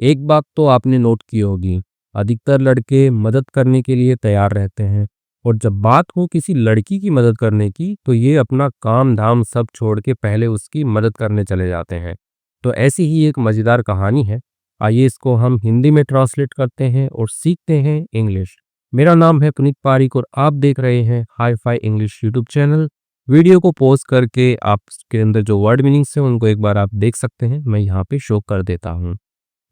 एक बात तो आपने नोट की होगी, अधिकतर लड़के मदद करने के लिए तैयार रहते हैं और जब बात हो किसी लड़की की मदद करने की तो ये अपना काम-धाम सब छोड़ के पहले उसकी मदद करने चले जाते हैं। तो ऐसी ही एक मज़ेदार कहानी है। आइए इसको हम हिंदी में ट्रांसलेट करते हैं और सीखते हैं इंग्लिश। मेरा नाम है पुनीत पारिक और आप देख रहे हैं hi fi English YouTube channel. Video को पॉज़ करके आप इसके अंदर जो वर्ड मीनिंग्स हैं उनको एक बार आप देख सकते हैं। मैं यहाँ पे शो कर देता हूँ।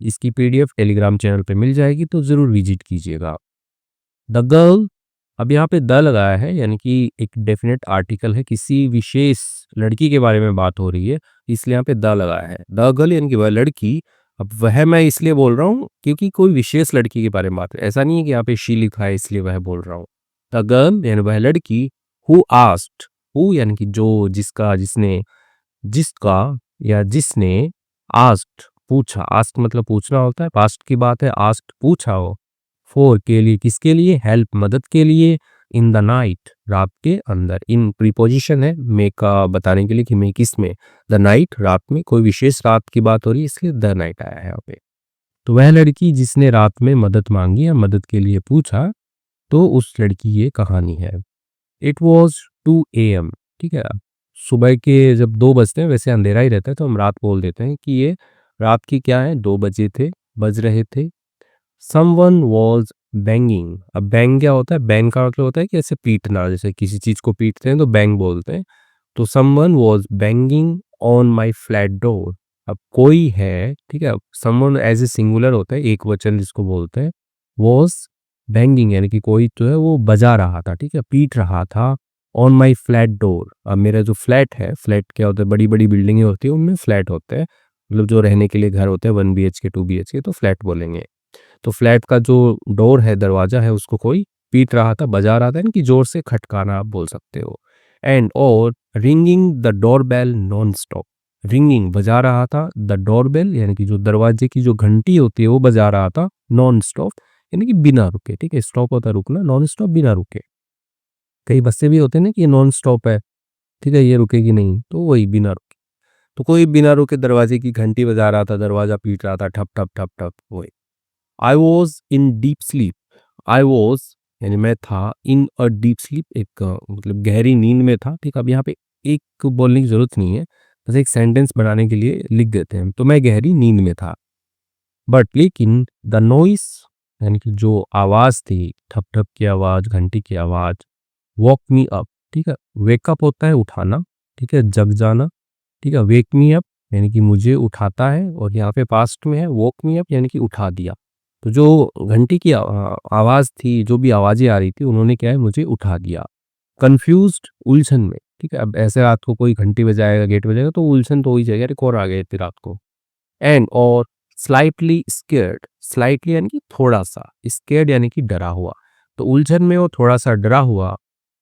इसकी पीडीएफ टेलीग्राम चैनल पे मिल जाएगी तो ज़रूर विजिट कीजिएगा। द गर्ल, अब यहाँ पे द लगाया है यानी कि एक डेफिनेट आर्टिकल है, किसी विशेष लड़की के बारे में बात हो रही है इसलिए यहाँ पे द लगाया है। द गर्ल यानी कि वह लड़की। अब वह मैं इसलिए बोल रहा हूँ क्योंकि कोई विशेष लड़की के बारे में बात है, ऐसा नहीं है कि यहाँ पे शी लिखा है इसलिए वह बोल रहा हूँ। द गर्ल यानी वह लड़की, हु आस्क्ड, हु यानी कि जो, जिसका, जिसने, जिसका या जिसने, आस्क्ड पूछा, आस्क मतलब पूछना होता है, पास्ट की बात है, आस्क्ड पूछा हो, फॉर के लिए, किसके लिए, हेल्प मदद के लिए, इन द नाइट रात के अंदर, इन प्रीपोजिशन है मे का बताने के लिए कि मे किस में, द नाइट रात में, कोई विशेष रात की बात हो रही है इसलिए द नाइट आया है यहाँ पे। तो वह लड़की जिसने रात में मदद मांगी या मदद के लिए पूछा, तो उस लड़की ये कहानी है। इट वॉज 2 AM, ठीक है। सुबह के जब 2 बजते हैं, वैसे अंधेरा ही रहता है तो हम रात बोल देते हैं कि ये रात की क्या है, 2 बजे थे, बज रहे थे। Someone was banging. अब बैंग क्या होता है, बैंग का मतलब होता है कि ऐसे पीटना, जैसे किसी चीज को पीटते हैं तो बैंग बोलते हैं। तो someone was banging on my flat door. अब कोई है, ठीक है, समवन एज ए सिंगुलर होता है, एक वचन जिसको बोलते हैं। वॉज बैंगिंग यानी कि कोई जो है वो बजा रहा था, ठीक है, पीट रहा था। ऑन माई फ्लैट डोर, अब मेरा जो फ्लैट है, फ्लैट क्या होता है, बड़ी बड़ी बिल्डिंगें होती है उनमें फ्लैट होते हैं, मतलब जो रहने के लिए घर होते हैं 1 BHK 2 BHK तो फ्लैट बोलेंगे। तो फ्लैट का जो डोर है, दरवाजा है, उसको कोई पीट रहा था, बजा रहा था, यानी कि जोर से खटकाना आप बोल सकते हो। एंड और ringing the door bell non stop. Ringing बजा रहा था, द डोर बेल यानी कि जो दरवाजे की जो घंटी होती है वो बजा रहा था, नॉन स्टॉप यानी कि बिना रुके, ठीक है, स्टॉप होता है रुकना, नॉन स्टॉप बिना रुके। कई बसें भी होते हैं ना कि ये नॉन स्टॉप है, ठीक है, ये रुकेगी नहीं, तो वही बिना रुके। तो कोई बिना रुके दरवाजे की घंटी बजा रहा था, दरवाजा पीट रहा था, ठप ठप ठप ठप, वही। I was in deep sleep. I was यानी मैं था, इन अ डीप स्लीप एक मतलब गहरी नींद में था, ठीक है। अब यहाँ पे एक बोलने की जरूरत नहीं है, बस एक सेंटेंस बनाने के लिए लिख देते हैं, तो मैं गहरी नींद में था। बट लेकिन द नॉइस यानी कि जो आवाज़ थी, ठप ठप की आवाज़, घंटी की आवाज़, वॉक मी अप, ठीक है, वेकअप होता है उठाना, ठीक है, जग जाना, ठीक है, वेक मी अप यानी कि मुझे उठाता है, और यहाँ पे पास्ट में है, वॉक मी अप यानी कि उठा दिया। तो जो घंटी की आवाज़ थी, जो भी आवाज़ें आ रही थी, उन्होंने क्या है, मुझे उठा दिया। कन्फ्यूज्ड, उलझन में, ठीक है। अब ऐसे रात को कोई घंटी बजाएगा, गेट बजाएगा तो उलझन तो हो ही जाएगी, अरे कौन आ गया इतनी रात को। एंड और स्लाइटली स्केयर्ड, स्लाइटली यानी कि थोड़ा सा, स्केयर्ड यानी कि डरा हुआ, तो उलझन में वो थोड़ा सा डरा हुआ।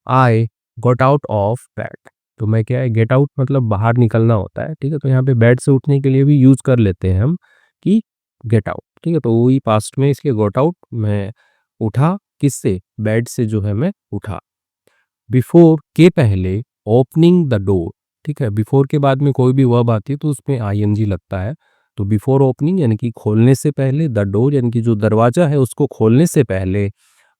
I got out of bed, तो मैं क्या है, गेट आउट मतलब बाहर निकलना होता है, ठीक है, तो यहाँ पे बेड से उठने के लिए भी यूज कर लेते हैं हम कि गेट आउट, ठीक है, तो वही पास्ट में इसलिए गॉट आउट, मैं उठा, किससे, बेड से जो है मैं उठा। बिफोर के पहले, ओपनिंग द डोर, ठीक है, बिफोर के बाद में कोई भी वर्ब आती है तो उसमें आईएनजी लगता है। तो बिफोर ओपनिंग यानी कि खोलने से पहले, द डोर यानी कि जो दरवाजा है उसको खोलने से पहले,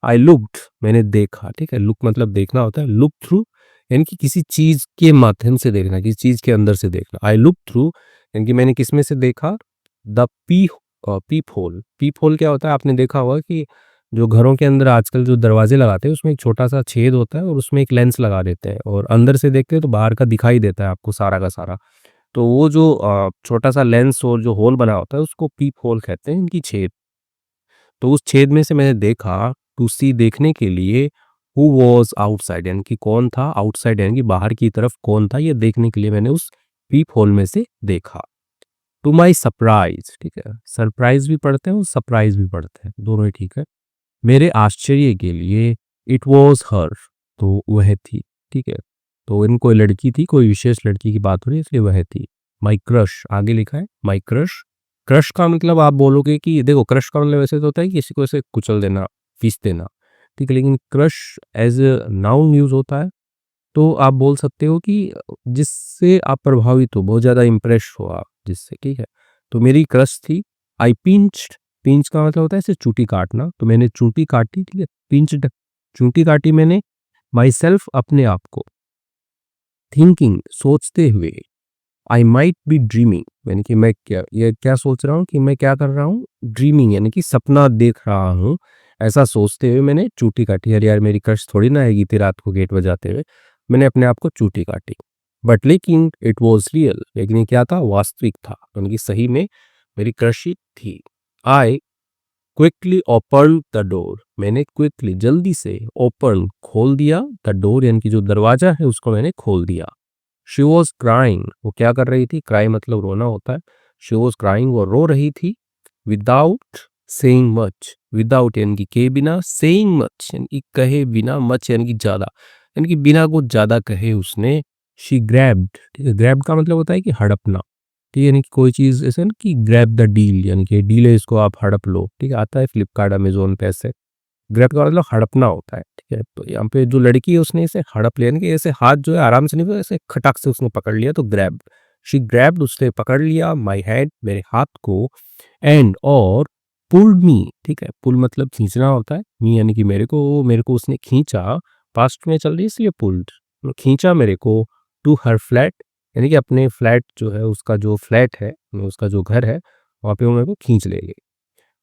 आई लुक्ड मैंने देखा, ठीक है, लुक मतलब देखना होता है, लुक थ्रू यानी कि किसी चीज के माध्यम से देखना, किसी चीज के अंदर से देखना। आई लुक थ्रू यानी कि मैंने किसमें से देखा, the peep hole. Peep hole क्या होता है, आपने देखा होगा कि जो घरों के अंदर आजकल जो दरवाजे लगाते हैं उसमें एक छोटा सा छेद होता है और उसमें एक लेंस लगा देते हैं, और अंदर से देखते हैं तो बाहर का दिखाई देता है आपको सारा का सारा। तो वो जो छोटा सा लेंस और जो होल बना होता है उसको पीप होल कहते हैं, इनकी छेद। तो उस छेद में से मैंने देखा, टू सी देखने के लिए, हु वॉज आउटसाइड यानी कि कौन था, आउटसाइड यानी कि बाहर की तरफ कौन था, ये देखने के लिए मैंने उस पीप होल में से देखा। टू माई सरप्राइज, ठीक है, सरप्राइज भी पढ़ते हैं और सरप्राइज भी पढ़ते हैं, दोनों ही ठीक है। मेरे आश्चर्य के लिए, इट वॉज हर, तो वह थी, ठीक है, तो इन कोई लड़की थी, कोई विशेष लड़की की बात हो रही है इसलिए वह थी। माई क्रश, आगे लिखा है माई क्रश। क्रश का मतलब आप बोलोगे कि देखो, क्रश का मतलब ऐसे तो होता है कि किसी को ऐसे कुचल देना, फीस देना, ठीक है, लेकिन crush as a noun use होता है। तो आप बोल सकते हो कि जिससे आप प्रभावित हो, बहुत ज़्यादा इम्प्रेस हो आप जिससे, ठीक है। तो मेरी क्रश थी, आई पिंच्ड, पिंच का मतलब होता है इसे चूटी काटना, तो मैंने चूटी काटी, ठीक है, पिंच्ड चूटी काटी मैंने, माई सेल्फ अपने आप को, थिंकिंग सोचते हुए, आई माइट बी ड्रीमिंग यानी कि मैं क्या सोच रहा हूँ कि मैं क्या कर रहा हूँ, ड्रीमिंग यानी कि सपना देख रहा हूँ, ऐसा सोचते हुए मैंने चूटी काटी। अरे यार मेरी क्रश थोड़ी ना आएगी थी रात को गेट बजाते हुए, मैंने अपने आप को चूटी काटी। बट लेकिन इट वॉज रियल, लेकिन ये क्या था, वास्तविक था, यानी कि सही में मेरी क्रश ही थी। I quickly open the door, मैंने क्विकली जल्दी से ओपन खोल दिया, द डोर यानी कि जो दरवाजा है उसको मैंने खोल दिया। शी वॉज क्राइंग, वो क्या कर रही थी, क्राई मतलब रोना होता है, शी वॉज क्राइंग, वो रो रही थी, विदाउट सेइंग मच, विदाउट यानी कि के बिना, सेइंग मच यानी कि कहे बिना, मच यानी कि ज्यादा, यानी कि बिना कुछ ज्यादा कहे उसने, शी ग्रैब्ड, ठीक है, ग्रैब का मतलब होता है कि हड़पना, ठीक है, यानी कि कोई चीज ऐसे ना कि ग्रैब द डील, यानी कि डील है इसको आप हड़प लो, ठीक है, आता है फ्लिपकार्ट अमेजोन पे ऐसे, ग्रैब का मतलब हड़पना होता है, ठीक है। तो यहाँ पे जो लड़की है उसने इसे हड़प लिया, यानी कि ऐसे हाथ जो है आराम से नहीं, ऐसे खटाक से उसने पकड़ लिया, तो ग्रैब, शी ग्रैब्ड, उसने पकड़ लिया, माई हैंड मेरे हाथ को, एंड और पुल्ड मी, ठीक है, पुल मतलब खींचना होता है, मी यानी कि मेरे को उसने खींचा, पास्ट में चल रही है इसलिए पुल्ड, खींचा मेरे को, टू हर फ्लैट यानी कि अपने फ्लैट जो है उसका जो फ्लैट है, उसका जो घर है वहाँ पे वो मेरे को खींच ले गई,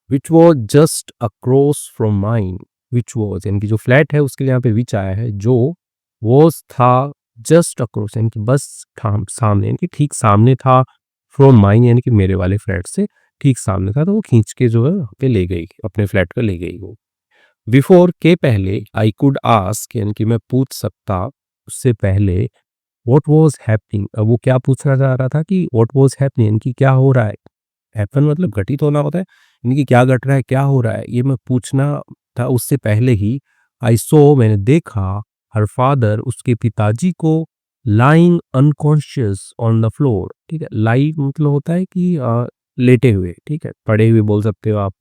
which was just across from mine, which was यानी कि जो फ्लैट है उसके लिए यहाँ पे विच आया है, जो वॉज था, जस्ट अक्रॉस यानी कि बस सामने यानी कि ठीक सामने था, फ्रॉम माइन यानी कि मेरे वाले फ्लैट से ठीक सामने था, तो वो खींच के जो है वहाँ पे ले गई, अपने फ्लैट पे ले गई वो। बिफोर के पहले, आई कुड आस्क यानी कि मैं पूछ सकता, उससे पहले, व्हाट वाज हैपनिंग, अब वो क्या पूछना चाह रहा था कि व्हाट वाज हैपनिंग यानी कि क्या हो रहा है, हैपन मतलब घटित होना होता है, यानी कि क्या घट रहा है, क्या हो रहा है, ये मैं पूछना था उससे पहले ही, आई सो मैंने देखा, हर फादर उसके पिताजी को, lying unconscious on the floor, ठीक है, लाइंग मतलब होता है कि लेटे हुए, ठीक है, पड़े हुए बोल सकते हो आप,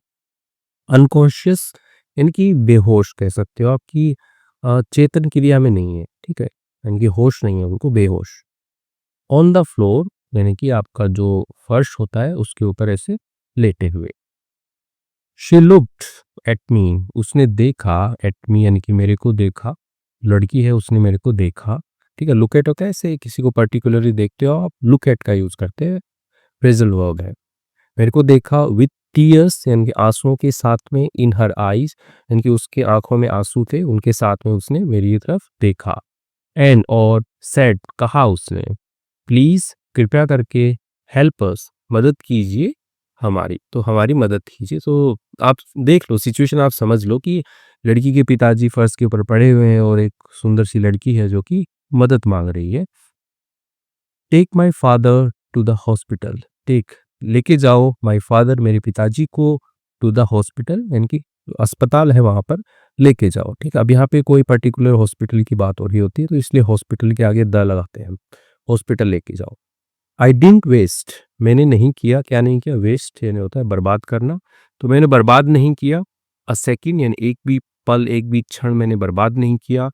अनकॉन्शियस यानी कि बेहोश कह सकते हो आप, कि चेतन क्रिया में नहीं है, ठीक है, यानी कि होश नहीं है उनको, बेहोश, ऑन द फ्लोर यानी कि आपका जो फर्श होता है उसके ऊपर ऐसे लेटे हुए। शी लुक्ड एट मी, उसने देखा, एट मी यानी कि मेरे को देखा, लड़की है उसने मेरे को देखा, ठीक है, लुक एट होता है ऐसे किसी को पर्टिकुलरली देखते हो आप, लुक एट का यूज करते हैं, फ्रेजल वर्ब है, मेरे को देखा, विथ टीयर्स यानी कि आंसुओं के साथ में, इन हर आईज यानी कि उसके आंखों में आंसू थे, उनके साथ में उसने मेरी तरफ देखा, एंड और सेड कहा उसने, प्लीज कृपया करके, हेल्प अस मदद कीजिए हमारी, तो हमारी मदद कीजिए। तो आप देख लो सिचुएशन, आप समझ लो कि लड़की के पिताजी फर्श के ऊपर पड़े हुए हैं और एक सुंदर सी लड़की है जो कि मदद मांग रही है। Take my father to the hospital, take लेके जाओ, माई फादर मेरे पिताजी को, टू द हॉस्पिटल यानी कि अस्पताल है वहां पर, लेके जाओ, ठीक है। अब यहाँ पे कोई पर्टिकुलर हॉस्पिटल की बात हो रही होती है तो इसलिए हॉस्पिटल के आगे द लगाते हैं हम, हॉस्पिटल लेके जाओ। आई डिडंट वेस्ट, मैंने नहीं किया, क्या नहीं किया, वेस्ट यानी होता है बर्बाद करना, तो मैंने बर्बाद नहीं किया, अ सेकेंड यानी एक भी पल, एक भी क्षण मैंने बर्बाद नहीं किया,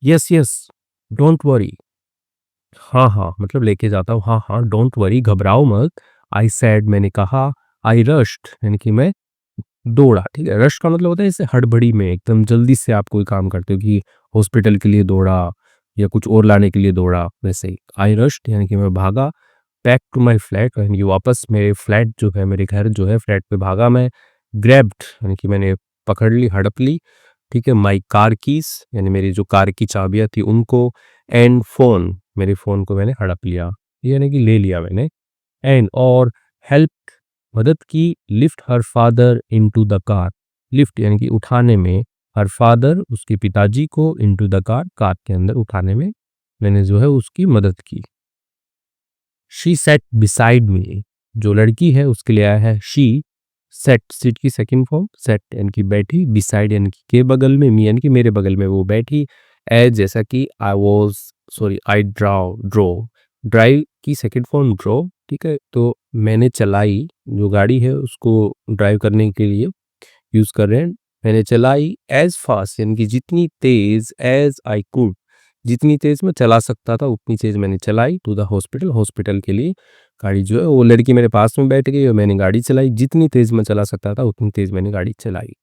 यस यस डोंट वरी, हाँ हाँ मतलब लेके जाता हूँ, हाँ हाँ, डोंट वरी घबराओ मत, आई सैड मैंने कहा, आई रश्ड यानी कि मैं दौड़ा, ठीक है, रश का मतलब होता है जैसे हड़बड़ी में एकदम जल्दी से आप कोई काम करते हो कि हॉस्पिटल के लिए दौड़ा या कुछ और लाने के लिए दौड़ा, वैसे ही आई रश्ड यानी कि मैं भागा, बैक टू माई फ्लैट यानी कि वापस मेरे फ्लैट जो है, मेरे घर जो है, फ्लैट पे भागा मैं, ग्रैब्ड यानी कि मैंने पकड़ ली, हड़प ली, ठीक है, माई कार कीज यानी मेरी जो कार की चाबियां थी उनको, एंड फोन मेरे फ़ोन को मैंने हड़प लिया, यानी कि ले लिया मैंने, एंड और हेल्प मदद की, lift her father into the car, lift यानी कि उठाने में, हर फादर उसके पिताजी को, इनटू द कार कार के अंदर उठाने में मैंने जो है उसकी मदद की। शी सेट बिसाइड मी, जो लड़की है उसके लिए आया है शी, सेट सीट की सेकंड फॉर्म, सेट यानी कि बैठी, बिसाइड यानी कि के बगल में, मी यानी कि मेरे बगल में वो बैठी, एज जैसा कि I was, sorry I drove, drive की सेकंड फॉर्म ड्रो, ठीक है, तो मैंने चलाई, जो गाड़ी है उसको ड्राइव करने के लिए यूज़ कर रहे हैं, मैंने चलाई, एज फास्ट यानी कि जितनी तेज, एज आई कुड जितनी तेज मैं चला सकता था उतनी तेज मैंने चलाई, टू द हॉस्पिटल, हॉस्पिटल के लिए, गाड़ी जो है वो लड़की मेरे पास में बैठ गई और मैंने गाड़ी चलाई, जितनी तेज़ मैं चला सकता था उतनी तेज़ मैंने गाड़ी चलाई।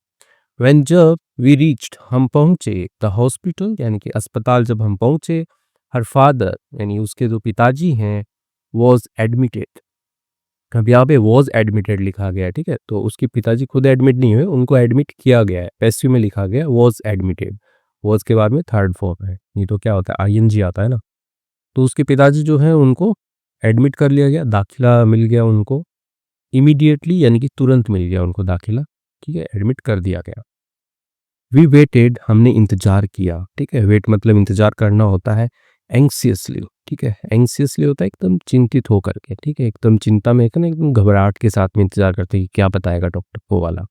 व्हेन जब वी रीच्ड हम पहुँचे द हॉस्पिटल यानी कि अस्पताल जब हम पहुँचे, हर फादर यानी उसके जो पिताजी हैं वाज़ एडमिटेड। अब यहाँ पे वाज़ एडमिटेड लिखा गया है, ठीक है? तो उसके पिताजी खुद एडमिट नहीं हुए, उनको एडमिट किया गया है। पैसिव में लिखा गया है वाज़ एडमिटेड। वाज़ के बाद में थर्ड फॉर्म है, नहीं तो क्या होता है आईएनजी आता है ना। तो उसके पिताजी जो हैं उनको एडमिट कर लिया गया, दाखिला मिल गया उनको इमीडिएटली यानी कि तुरंत मिल गया उनको दाखिला, ठीक है? एडमिट कर दिया गया। वी वेटेड हमने इंतज़ार किया, ठीक है? वेट मतलब इंतज़ार करना होता है एंग्ज़ियसली, ठीक है? एंग्ज़ियसली होता है एकदम चिंतित होकर के, ठीक है? एकदम चिंता में ना एकदम घबराहट के साथ में इंतज़ार करते हैं कि क्या बताएगा डॉक्टर वो वाला।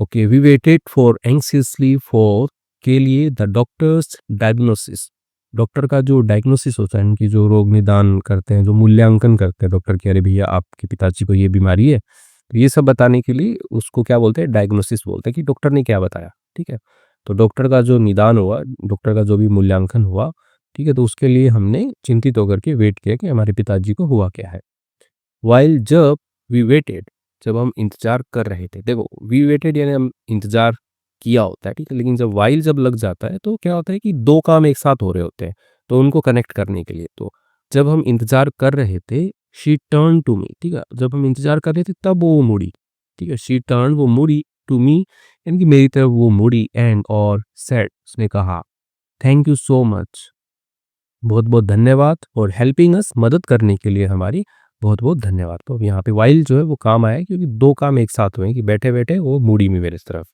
Okay, we waited for anxiously for के लिए द डॉक्टर्स डायग्नोसिस। डॉक्टर का जो डायग्नोसिस होता है, इनकी जो रोग निदान करते हैं, जो मूल्यांकन करते हैं डॉक्टर कि अरे भैया आपके पिताजी को ये बीमारी है। तो ये सब बताने के लिए उसको क्या बोलते हैं डायग्नोसिस बोलते हैं कि डॉक्टर ने क्या बताया, ठीक है? तो डॉक्टर का जो निदान हुआ, डॉक्टर का जो भी मूल्यांकन हुआ, ठीक है? तो उसके लिए हमने चिंतित होकर के वेट किया कि हमारे पिताजी को हुआ क्या है। व्हाइल जब वी वेटेड जब हम इंतज़ार कर रहे थे, देखो वी वेटेड यानी हम इंतज़ार किया होता है, ठीक है? लेकिन जब व्हाइल जब लग जाता है तो क्या होता है कि 2 काम एक साथ हो रहे होते हैं, तो उनको कनेक्ट करने के लिए। तो जब हम इंतज़ार कर रहे थे, शी टर्न्ड टू मी, ठीक है? जब हम इंतज़ार कर रहे थे तब वो मुड़ी, ठीक है? शी टर्न्ड वो मुड़ी टू मी यानी कि मेरी तरफ वो मुड़ी एंड और सेड उसने कहा, थैंक यू सो मच। बहुत-बहुत धन्यवाद और हेल्पिंग अस मदद करने के लिए हमारी बहुत-बहुत धन्यवाद। तो अब यहाँ पे व्हाइल जो है वो काम आया है क्योंकि 2 काम एक साथ हुए हैं कि बैठे-बैठे वो मुड़ी में मेरी तरफ।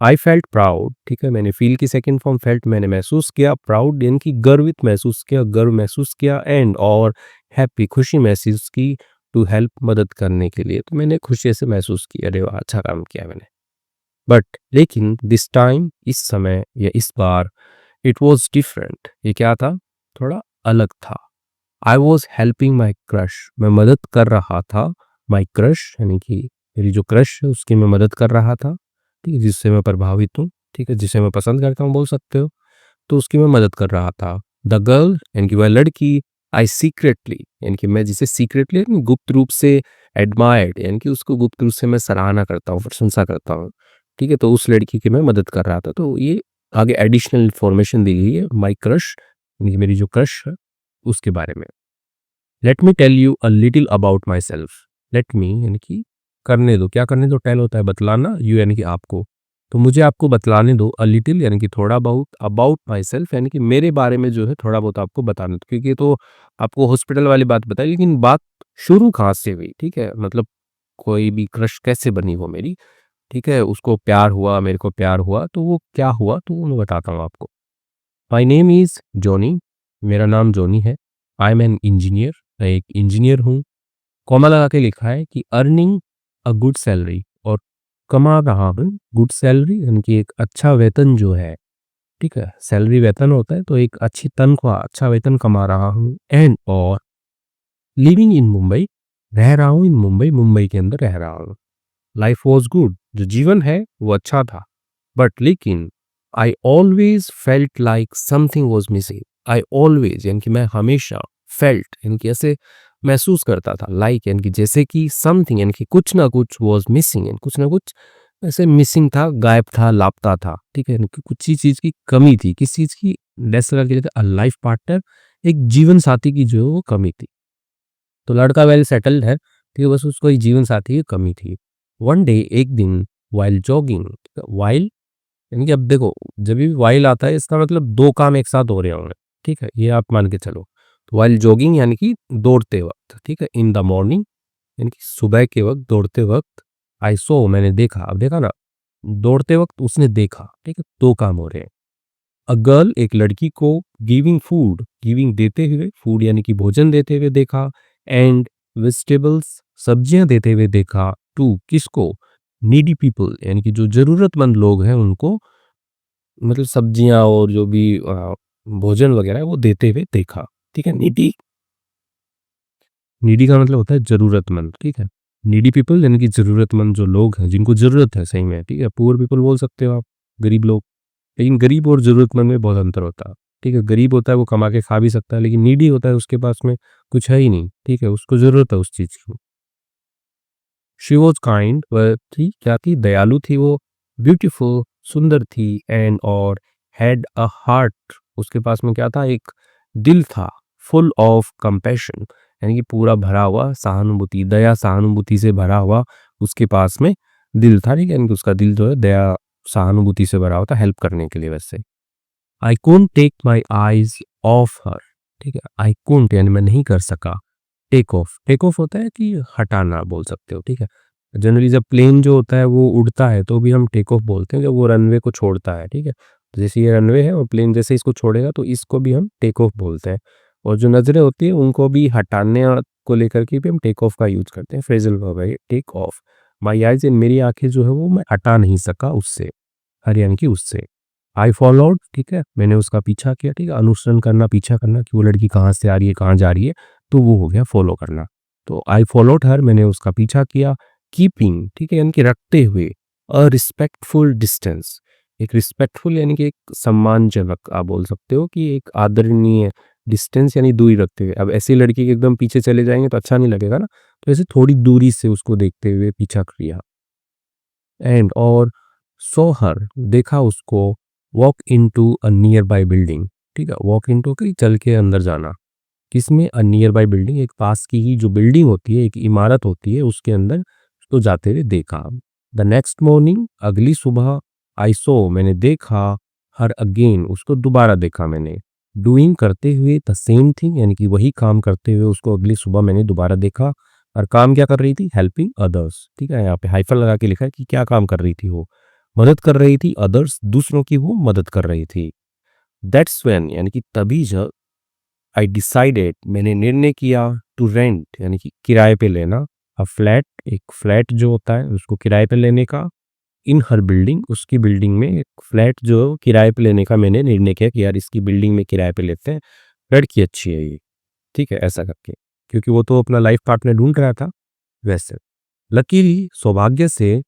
आई फेल्ट प्राउड, ठीक है? मैंने फ़ील की सेकंड फॉर्म फेल्ट मैंने महसूस किया, प्राउड यानी कि गर्वित महसूस किया, गर्व महसूस किया एंड और हैप्पी खुशी महसूस की टू हेल्प मदद करने के लिए। तो मैंने खुशी से महसूस की, अरे वाह! अच्छा काम किया मैंने। बट लेकिन दिस टाइम इस समय या इस बार इट वाज़ डिफरेंट ये क्या था? थोड़ा अलग था। I was helping my crush मैं मदद कर रहा था माई क्रश यानी कि मेरी जो क्रश है उसकी मैं मदद कर रहा था, ठीक है? जिससे मैं प्रभावित हूँ, ठीक है? जिसे मैं पसंद करता हूँ बोल सकते हो, तो उसकी मैं मदद कर रहा था। द गर्ल यानी कि वह लड़की आई सीक्रेटली यानी कि मैं जिसे सीक्रेटली गुप्त रूप से एडमायर्ड यानी कि उसको गुप्त रूप से मैं सराहना करता हूँ, प्रशंसा करता हूँ, ठीक है? तो उस लड़की की मैं मदद कर रहा था। तो ये आगे एडिशनल इन्फॉर्मेशन दी गई है माई क्रश यानी कि मेरी जो क्रश है उसके बारे में। Let me tell you a little about myself. Let me यानी कि करने दो, क्या करने दो? टेल होता है बतलाना, यू यानी कि आपको। तो मुझे आपको बतलाने दो अ लिटिल यानी कि थोड़ा बहुत, अबाउट माई सेल्फ यानी कि मेरे बारे में जो है थोड़ा बहुत आपको बताना दो, क्योंकि ये तो आपको हॉस्पिटल वाली बात बताई, लेकिन बात शुरू कहाँ से हुई, ठीक है? मतलब कोई भी क्रश कैसे बनी वो मेरी, ठीक है? उसको प्यार हुआ, मेरे को प्यार हुआ, तो वो क्या हुआ तो वो मैं बताता हूँ आपको। माई नेम इज़ जॉनी, मेरा नाम जॉनी है। आई एम एन इंजीनियर, मैं एक इंजीनियर हूँ। कॉमा लगा के लिखा है कि अर्निंग अ गुड सैलरी और कमा रहा हूँ गुड सैलरी यानी कि एक अच्छा वेतन जो है, ठीक है? सैलरी वेतन होता है, तो एक अच्छी तनख्वाह, अच्छा वेतन कमा रहा हूँ एंड और लिविंग इन मुंबई, रह रहा हूँ इन मुंबई, मुंबई के अंदर रह रहा हूँ। लाइफ वॉज गुड, जो जीवन है वो अच्छा था। बट लेकिन I always felt like something was missing. I always यानी कि मैं हमेशा फेल्ट यानी कि ऐसे महसूस करता था, लाइक यानी कि जैसे कि समथिंग यानी कि कुछ ना कुछ वॉज मिसिंग यानी कुछ ना कुछ ऐसे मिसिंग था, गायब था, लापता था, ठीक है? यानी कि कुछ ही चीज़ की कमी थी, किस चीज़ की? जैसे लगा कि अ लाइफ पार्टनर, एक जीवन साथी की जो है वो कमी थी। तो लड़का वेल सेटल्ड है, ठीक है? बस उसको एक जीवन साथी की कमी थी। वन डे एक दिन व्हाइल जॉगिंग, व्हाइल यानी कि अब देखो जब भी व्हाइल आता है इसका मतलब 2 काम एक साथ हो रहे होंगे, ठीक है? ये आप मान के चलो। तो व्हाइल जॉगिंग यानी कि दौड़ते वक़्त, ठीक है? इन द मॉर्निंग यानी कि सुबह के वक़्त, दौड़ते वक़्त, आई सॉ मैंने देखा, अब देखा ना, दौड़ते वक़्त उसने देखा, ठीक है? 2 काम हो रहे हैं। अ गर्ल एक लड़की को गिविंग फूड, गिविंग देते हुए, फूड यानी कि भोजन देते हुए देखा एंड वेजिटेबल्स सब्जियां देते हुए देखा टू किसको? नीडी पीपल यानी कि जो ज़रूरतमंद लोग हैं उनको, मतलब सब्जियां और जो भी भोजन वगैरह है वो देते हुए देखा, ठीक है? नीडी, नीडी का मतलब होता है ज़रूरतमंद, ठीक है? नीडी पीपल यानी कि ज़रूरतमंद जो लोग हैं जिनको ज़रूरत है सही में, ठीक है? पुअर पीपल बोल सकते हो आप, गरीब लोग। लेकिन गरीब और ज़रूरतमंद में बहुत अंतर होता है। ठीक है, गरीब होता है वो कमा के खा भी सकता है, लेकिन नीडी होता है उसके पास में कुछ है ही नहीं, ठीक है, उसको ज़रूरत है उस चीज़ की। शी वॉज़ काइंड, वह थी क्या थी, दयालु थी वो, ब्यूटीफुल सुंदर थी, एंड और हैड अ हार्ट, उसके पास में क्या था, एक दिल था, फुल ऑफ कंपैशन, यानी कि पूरा भरा हुआ सहानुभूति, दया सहानुभूति से भरा हुआ उसके पास में दिल था, ठीक है, यानी कि उसका दिल जो है दया सहानुभूति से भरा हुआ था हेल्प करने के लिए। वैसे I couldn't take my eyes off her, ठीक है, आई couldn't यानी मैं नहीं कर सका, टेक ऑफ होता है कि हटाना बोल सकते हो, ठीक है। जनरली जब प्लेन जो होता है वो उड़ता है तो भी हम टेक ऑफ बोलते हैं, जब वो रनवे को छोड़ता है, ठीक है। तो जैसे ये रनवे है और प्लेन जैसे इसको छोड़ेगा तो इसको भी हम टेक ऑफ बोलते हैं। और जो नज़रें होती है उनको भी हटाने को लेकर के भी हम टेक ऑफ का यूज करते हैं, फ्रेजल वर्ब है टेक ऑफ। माई आइज, मेरी आंखें जो है वो मैं हटा नहीं सका उससे, हर यानी कि उससे। आई फॉलोड, ठीक है, मैंने उसका पीछा किया, ठीक है, अनुसरण करना, पीछा करना कि वो लड़की कहाँ से आ रही है, कहाँ जा रही है, तो वो हो गया फॉलो करना। तो आई फॉलोड हर, मैंने उसका पीछा किया, कीपिंग, ठीक है, यानी कि रखते हुए, अ रिस्पेक्टफुल डिस्टेंस, एक रिस्पेक्टफुल यानी कि एक सम्मानजनक आप बोल सकते हो कि एक आदरणीय डिस्टेंस यानी दूरी रखते हुए। अब ऐसी लड़की के एकदम पीछे चले जाएंगे तो अच्छा नहीं लगेगा ना, तो ऐसे थोड़ी दूरी से उसको देखते हुए पीछा किया। एंड और सो हर, देखा उसको, walk into a near by building, ठीक है, वॉक इनटू कि चल के अंदर जाना, किसमें, अ नियर बाय बिल्डिंग, एक पास की ही जो बिल्डिंग होती है, एक इमारत होती है, उसके अंदर उसको जाते हुए देखा। द नेक्स्ट मॉर्निंग, अगली सुबह, आई सो, मैंने देखा, हर अगेन, उसको दोबारा देखा मैंने, डूइंग करते हुए द सेम थिंग, यानी कि वही काम करते हुए उसको अगली सुबह मैंने दोबारा देखा। और काम क्या कर रही थी, हेल्पिंग अदर्स, ठीक है, यहाँ पे हाइफन लगा के लिखा है कि क्या काम कर रही थी वो, मदद कर रही थी, अदर्स दूसरों की वो मदद कर रही थी। दैट्स व्हेन, यानी कि तभी जब, आई डिसाइडेड, मैंने निर्णय किया, टू रेंट यानी कि किराए पे लेना, अ फ्लैट, एक फ्लैट जो होता है उसको किराए पे लेने का, इन हर बिल्डिंग, उसकी बिल्डिंग में एक फ्लैट जो किराए पे लेने का मैंने निर्णय किया कि यार इसकी बिल्डिंग में किराए पे लेते हैं, लड़की अच्छी है ये, ठीक है, ऐसा करके, क्योंकि वो तो अपना लाइफ पार्टनर ढूंढ रहा था। वैसे लकीली, सौभाग्य से,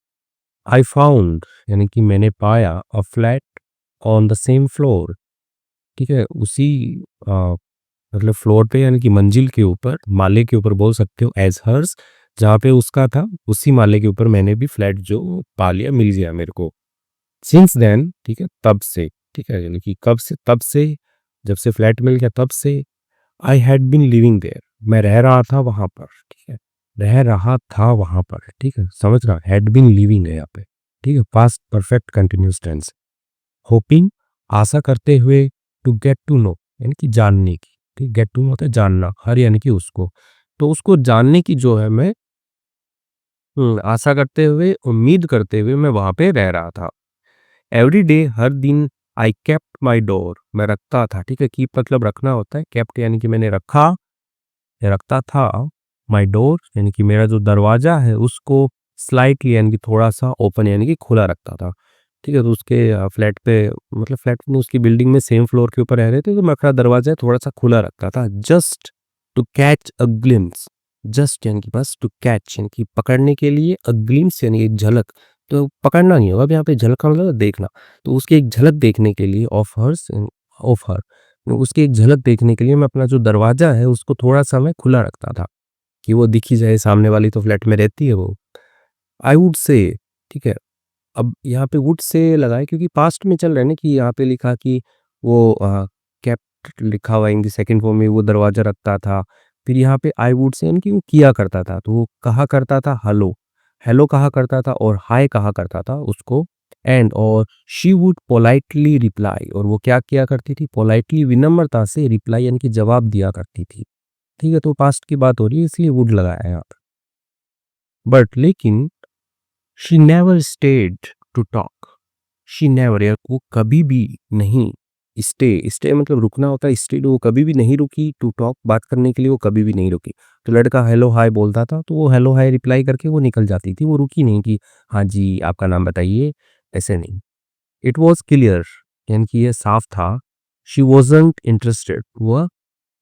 आई फाउंड यानी कि मैंने पाया, a flat on the same floor, ठीक है, उसी अ, मतलब फ्लोर पे यानी कि मंजिल के ऊपर, माले के ऊपर बोल सकते हो, एज हर्स, जहाँ पे उसका था उसी माले के ऊपर मैंने भी फ्लैट जो पा लिया, मिल गया मेरे को। सिंस देन, ठीक है, तब से, ठीक है, यानी कि कब से, तब से, जब से फ्लैट मिल गया तब से, I had been living there, मैं रह रहा था वहां पर, ठीक है, रह रहा था वहां पर, ठीक है, समझ रहा, हैड बीन लिविंग है यहाँ पे, ठीक है, past perfect continuous tense. Hoping, आशा करते हुए, टू गेट टू नो यानी कि जानने की, ठीक, गेट टू नो होता है जानना, हर यानी कि उसको, तो उसको जानने की जो है मैं आशा करते हुए, उम्मीद करते हुए मैं वहां पे रह रहा था। एवरी डे, हर दिन, आई केप्ट माई डोर, मैं रखता था, ठीक है, कीप मतलब रखना होता है, केप्ट यानी कि मैंने रखा या रखता था, माई डोर यानी कि मेरा जो दरवाजा है उसको, स्लाइटली यानी कि थोड़ा सा, ओपन यानी कि खुला रखता था, ठीक है, तो उसके फ्लैट पे, मतलब फ्लैट में उसकी बिल्डिंग में सेम फ्लोर के ऊपर रह रहे थे, तो मैं अपना दरवाजा थोड़ा सा खुला रखता था, just to catch a glimpse, just यानी कि बस, टू कैच यानी कि पकड़ने के लिए, अ ग्लिम्स यानी एक झलक, तो पकड़ना नहीं होगा, अब यहाँ पे झलक का मतलब देखना, तो उसकी एक झलक देखने के लिए, ऑफ हर्स, ऑफ हर, उसकी एक झलक देखने के लिए मैं अपना जो दरवाजा है उसको थोड़ा सा मैं खुला रखता था कि वो दिखी जाए, सामने वाली तो फ्लैट में रहती है वो। आई वुड से, ठीक है, अब यहाँ पे वुड से लगाए क्योंकि पास्ट में चल रहा है ना, कि यहाँ पे लिखा कि वो केप्ट लिखा हुआ इन द सेकंड फॉर्म में, वो दरवाजा रखता था, फिर यहाँ पे आई वुड से यानी कि वो किया करता था, तो वो कहा करता था हेलो, हेलो कहा करता था, और हाय कहा करता था उसको, एंड और शी वुड पोलाइटली रिप्लाई, और वो क्या किया करती थी, पोलाइटली विनम्रता से रिप्लाई यानी कि जवाब दिया करती थी, ठीक है, तो पास्ट की बात हो रही है इसलिए वुड लगाया है यहाँ पे। बट लेकिन, she never stayed to talk, she never, यार वो कभी भी नहीं, स्टे मतलब रुकना होता है, स्टेड वो कभी भी नहीं रुकी, टू टॉक बात करने के लिए वो कभी भी नहीं रुकी, तो लड़का हेलो हाय बोलता था तो वो हेलो हाय रिप्लाई करके वो निकल जाती थी, वो रुकी नहीं कि हाँ जी आपका नाम बताइए, ऐसे नहीं। इट वॉज क्लियर, यानी कि ये साफ था, शी वॉजंट इंटरेस्टेड, वह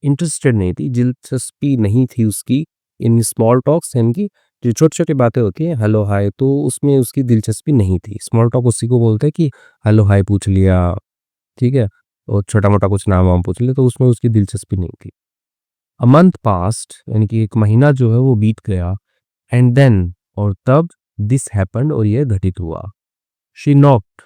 इंटरेस्टेड नहीं थी, दिलचस्पी नहीं थी उसकी, इन स्मॉल टॉक्स, यानी कि जो छोटी छोटी बातें होती हैं, हेलो हाय, तो उसमें उसकी दिलचस्पी नहीं थी। स्मॉल टॉक उसी को बोलते हैं कि हेलो हाय पूछ लिया, ठीक है, और छोटा-मोटा कुछ नाम-वाम पूछ ले, तो उसमें उसकी दिलचस्पी नहीं थी। अ मंथ पास्ड, यानी कि 1 महीना जो है वो बीत गया, एंड देन, और तब दिस हैपेंड, और ये घटित हुआ। शी नॉक्ड,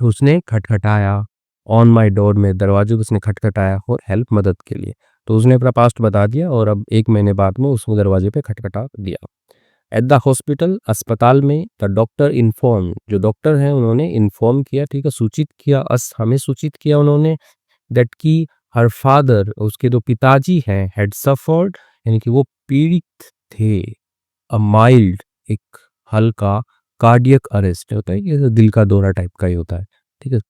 उसने खटखटाया, ऑन माय डोर, मेरे दरवाजे पे उसने खटखटाया, फॉर हेल्प, मदद के लिए। तो उसने अपना पास्ट बता दिया और अब 1 महीने बाद में उसको दरवाजे पे खटखटा दिया। एट द हॉस्पिटल, अस्पताल में, द डॉक्टर इन्फॉर्म, जो डॉक्टर हैं उन्होंने इन्फॉर्म किया, ठीक है, सूचित किया, हमें सूचित किया उन्होंने, दैट की हर फादर, उसके जो पिताजी हैं, हैड सफर्ड, यानी कि वो पीड़ित थे, अ माइल्ड, एक हल्का, कार्डियक अरेस्ट होता है, ये दिल का दौरा टाइप का ही होता है, ठीक है।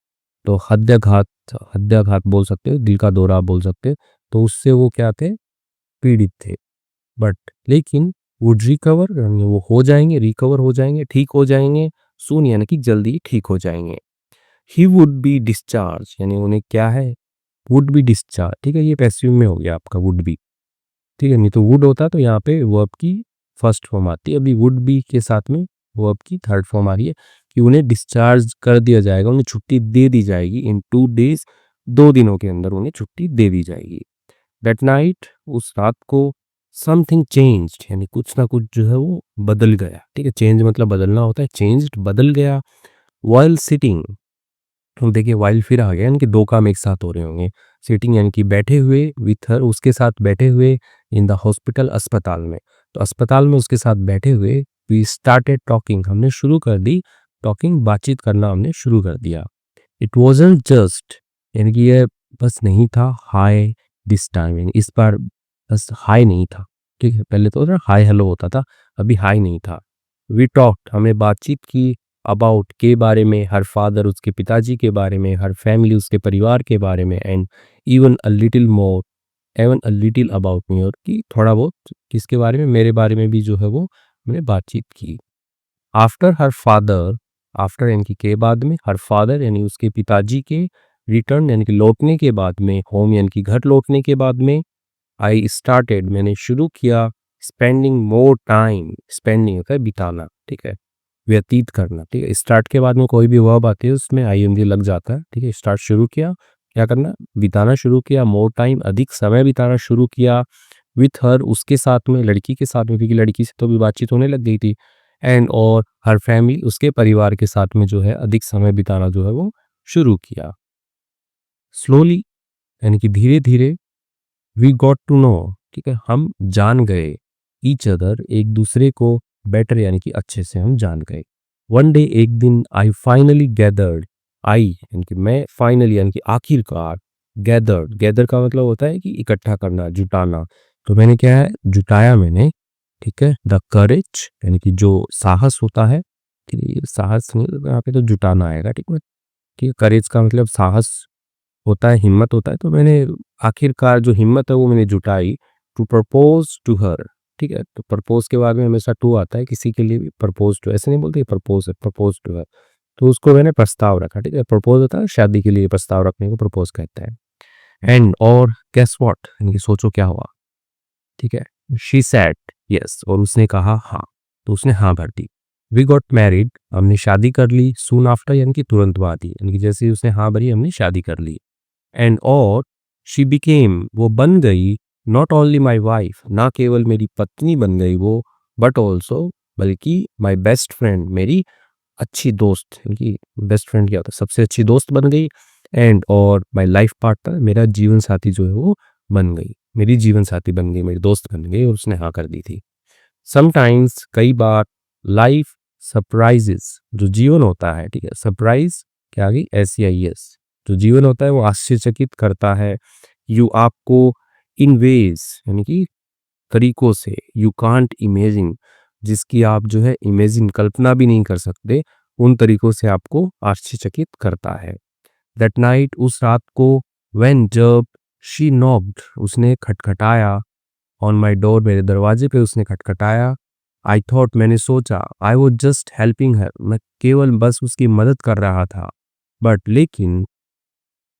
तो हृदयाघात, हृदयाघात बोल सकते हो, दिल का दौरा बोल सकते हो। तो उससे वो क्या थे, पीड़ित थे, बट लेकिन वुड रिकवर, यानी वो हो जाएंगे, रिकवर हो जाएंगे, ठीक हो जाएंगे, सून, यानी कि जल्दी ठीक हो जाएंगे। ही वुड बी डिस्चार्ज, यानी उन्हें क्या है, वुड बी डिस्चार्ज, ठीक है, ये पैसिव में हो गया आपका वुड बी, ठीक है, नहीं तो वुड होता तो यहाँ पे वर्ब की फर्स्ट फॉर्म आती है, अभी वुड बी के साथ में वर्ब की थर्ड फॉर्म आ रही है, कि उन्हें डिस्चार्ज कर दिया जाएगा, उन्हें छुट्टी दे दी जाएगी, इन 2 डेज, 2 दिनों के अंदर उन्हें छुट्टी दे दी जाएगी। दैट नाइट, उस रात को, समथिंग चेंज्ड, यानी कुछ ना कुछ जो है वो बदल गया, ठीक है, चेंज मतलब बदलना होता है, चेंज्ड बदल गया, व्हाइल सिटिंग, तो देखिए व्हाइल फिर आ गया, यानी कि 2 काम एक साथ हो रहे होंगे, सिटिंग यानी कि बैठे हुए, विथ हर, उसके साथ बैठे हुए, इन द हॉस्पिटल, अस्पताल में, तो अस्पताल में उसके साथ बैठे हुए, वी स्टार्टेड टॉकिंग, हमने शुरू कर दी टॉकिंग, बातचीत करना हमने शुरू कर दिया। इट वॉजंट जस्ट, यानी कि ये बस नहीं था, हाय दिस टाइम, यानी इस बार बस हाय नहीं था, ठीक है, पहले तो ना हाय हेलो होता था, अभी हाय नहीं था। वी टॉक्ड, हमने बातचीत की, अबाउट, के बारे में, हर फादर, उसके पिताजी के बारे में, हर फैमिली, उसके परिवार के बारे में, and even a little more, even a little about me, और कि थोड़ा बहुत किसके बारे में, मेरे बारे में भी जो है वो हमने बातचीत की। आफ्टर हर फादर, आफ्टर यानी कि के बाद में, हर फादर यानी उसके पिताजी के, रिटर्न यानी कि लौटने के बाद में, होम यानी कि घर लौटने के बाद में, आई स्टार्टेड, मैंने शुरू किया, स्पेंडिंग मोर टाइम, स्पेंडिंग होता है बिताना, ठीक है, व्यतीत करना, ठीक है, स्टार्ट के बाद में कोई भी वर्ब आती है उसमें आईएनजी लग जाता है, ठीक है, स्टार्ट शुरू किया, क्या करना, बिताना शुरू किया, मोर टाइम, अधिक समय बिताना शुरू किया, विथ हर, उसके साथ में, लड़की के साथ में, क्योंकि लड़की से तो भी बातचीत होने लग गई थी, एंड और हर फैमिली, उसके परिवार के साथ में जो है अधिक समय बिताना जो है वो शुरू किया। स्लोली, यानी कि धीरे धीरे, वी गॉट टू नो, ठीक है, हम जान गए, ईच अदर, एक दूसरे को, बेटर यानी कि अच्छे से हम जान गए। वन डे, एक दिन, आई फाइनली गैदर्ड, आई यानी कि मैं, फाइनली यानी कि आखिरकार, गैदर्ड, गैदर का मतलब होता है कि इकट्ठा करना, जुटाना, तो मैंने क्या है, जुटाया मैंने, ठीक है, द करेज, यानी कि जो साहस होता है, ठीक है, ये साहस नहीं, यहाँ पे तो जुटाना आएगा, ठीक है, ठीक है, करेज का मतलब साहस होता है, हिम्मत होता है, तो मैंने आखिरकार जो हिम्मत है वो मैंने जुटाई, टू प्रपोज टू हर, ठीक है, तो प्रपोज के बाद में हमेशा टू आता है, किसी के लिए भी प्रपोज टू, ऐसे नहीं बोलते प्रपोज है, प्रपोज टू हर, तो उसको मैंने प्रस्ताव रखा, ठीक है, प्रपोज होता है शादी के लिए, प्रस्ताव रखने को प्रपोज कहते हैं। एंड और गेस व्हाट, यानी कि सोचो क्या हुआ, ठीक है, शी सेड यस, और उसने कहा हाँ, तो उसने हाँ भर दी। वी गॉट मैरिड, हमने शादी कर ली, सून आफ्टर यानी कि तुरंत बाद ही, यानी कि जैसे ही उसने हाँ भरी हमने शादी कर ली। एंड और शी बिकेम, वो बन गई, नॉट ओनली माई वाइफ, ना केवल मेरी पत्नी बन गई वो, बट ऑल्सो, बल्कि माई बेस्ट फ्रेंड, मेरी अच्छी दोस्त, क्योंकि बेस्ट फ्रेंड क्या होता है, सबसे अच्छी दोस्त बन गई, एंड और माई लाइफ पार्टनर, मेरा जीवन साथी जो है वो बन गई, मेरी जीवन साथी बन गई, मेरी दोस्त बन गई, और उसने हाँ कर दी थी। समटाइम्स, कई बार, लाइफ सरप्राइजेस, जो जीवन होता है, ठीक है, सरप्राइज क्या आ गई, SEIS, जो जीवन होता है वो आश्चर्यचकित करता है, यू आपको, इन वेज यानी कि तरीकों से, यू कांट इमेजिन, जिसकी आप जो है इमेजिन, कल्पना भी नहीं कर सकते, उन तरीकों से आपको आश्चर्यचकित करता है। दैट नाइट, उस रात को, व्हेन जब, शी नॉक्ड, उसने खटखटाया, ऑन माई डोर, मेरे दरवाजे पे उसने खटखटाया, आई थॉट, मैंने सोचा, I was just helping her, मैं केवल बस उसकी मदद कर रहा था, बट लेकिन,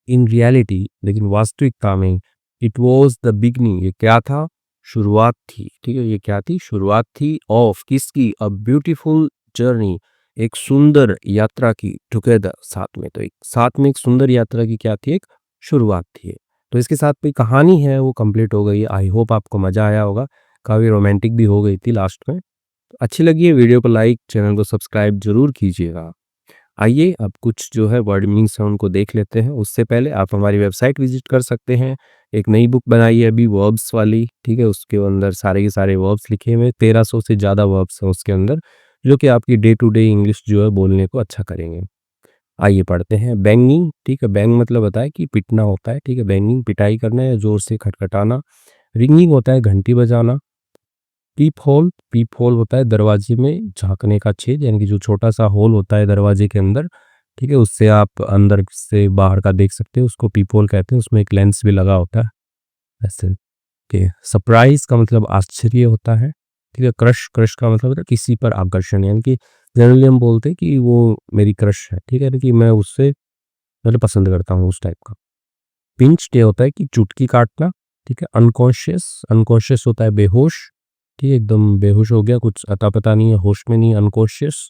इन रियलिटी, लेकिन वास्तविकता में, इट वॉज द बिगनिंग, ये क्या था, शुरुआत थी, ठीक है, ये क्या थी, शुरुआत थी, ऑफ किसकी, अ ब्यूटीफुल जर्नी, एक सुंदर यात्रा की टुगेदर साथ में। तो एक साथ में एक सुंदर यात्रा की क्या थी, एक शुरुआत थी। तो इसके साथ कोई कहानी है वो कंप्लीट हो गई। आई होप आपको मज़ा आया होगा। काफ़ी रोमांटिक भी हो गई थी लास्ट में। तो अच्छी लगी है वीडियो को लाइक, चैनल को सब्सक्राइब ज़रूर कीजिएगा। आइए अब कुछ जो है वर्ड मीनिंग्स हैं उनको देख लेते हैं। उससे पहले आप हमारी वेबसाइट विजिट कर सकते हैं। एक नई बुक बनाई है अभी वर्ब्स वाली, ठीक है? उसके अंदर सारे के सारे वर्ब्स लिखे हुए हैं। 1300 से ज़्यादा वर्ब्स हैं उसके अंदर, जो कि आपकी डे टू डे इंग्लिश जो है बोलने को अच्छा करेंगे। आइए पढ़ते हैं। बैंगिंग, ठीक है? बैंग मतलब होता है कि पिटना होता है, ठीक है? बैंगिंग पिटाई करना या ज़ोर से खटखटाना। रिंगिंग होता है घंटी बजाना। पीप होल होता है दरवाजे में झाँकने का छेद, यानी कि जो छोटा-सा होल होता है दरवाजे के अंदर, ठीक है? उससे आप अंदर से बाहर का देख सकते हो, उसको पीप होल कहते हैं। उसमें एक लेंस भी लगा होता है ऐसे। के सरप्राइज़ का मतलब आश्चर्य होता है, ठीक है? क्रश का मतलब होता है किसी पर आकर्षण, यानी कि जनरली हम बोलते हैं कि वो मेरी क्रश है, ठीक है? यानी कि मैं उससे मतलब पसंद करता हूँ उस टाइप का। पिंच डे होता है कि चुटकी काटना, ठीक है? अनकॉन्शियस होता है बेहोश, ठीक है? एकदम बेहोश हो गया, कुछ अता-पता नहीं है, होश में नहीं है, अनकॉन्शियस।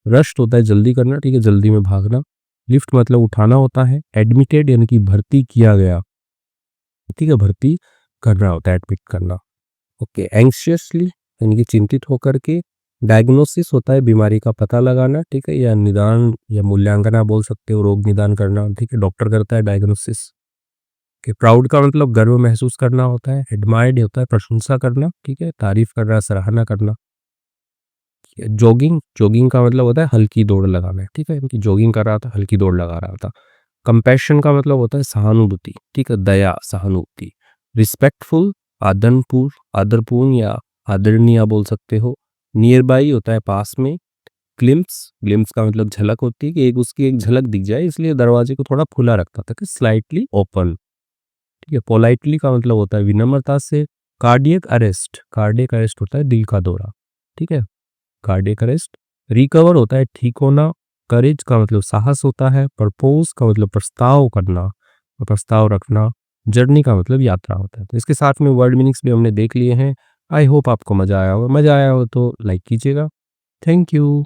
रश्ट होता है जल्दी करना, ठीक है? जल्दी में भागना। लिफ्ट मतलब उठाना होता है। एडमिटेड यानी कि भर्ती किया गया, ठीक है? भर्ती करना होता है, एडमिट करना। ओके, एंग्ज़ियसली यानी कि चिंतित होकर के। डायग्नोसिस होता है बीमारी का पता लगाना, ठीक है? या निदान या मूल्यांकन आप बोल सकते हो, रोग निदान करना, ठीक है? डॉक्टर करता है डायग्नोसिस। कि प्राउड का मतलब गर्व महसूस करना होता है। एडमायर्ड होता है प्रशंसा करना, ठीक है? तारीफ करना, सराहना करना। जॉगिंग का मतलब होता है हल्की दौड़ लगाना, ठीक है? इनकी जॉगिंग कर रहा था, हल्की दौड़ लगा रहा था। कंपैशन का मतलब होता है सहानुभूति, ठीक है? दया, सहानुभूति। रिस्पेक्टफुल आदरपूर्ण या आदरणीय बोल सकते हो। नियर बाई होता है पास में। ग्लिम्प्स का मतलब झलक होती है कि एक उसकी एक झलक दिख जाए, इसलिए दरवाजे को थोड़ा खुला रखता था कि स्लाइटली ओपन, ठीक है? पोलाइटली का मतलब होता है विनम्रता से। कार्डियक अरेस्ट होता है दिल का दौरा, ठीक है? Cardiac arrest. रिकवर होता है ठीक होना। करेज का मतलब साहस होता है। प्रपोज का मतलब प्रस्ताव करना, प्रस्ताव रखना। जर्नी का मतलब यात्रा होता है। तो इसके साथ में वर्ड मीनिंग्स भी हमने देख लिए हैं। आई होप आपको मज़ा आया हो तो लाइक कीजिएगा। Thank you.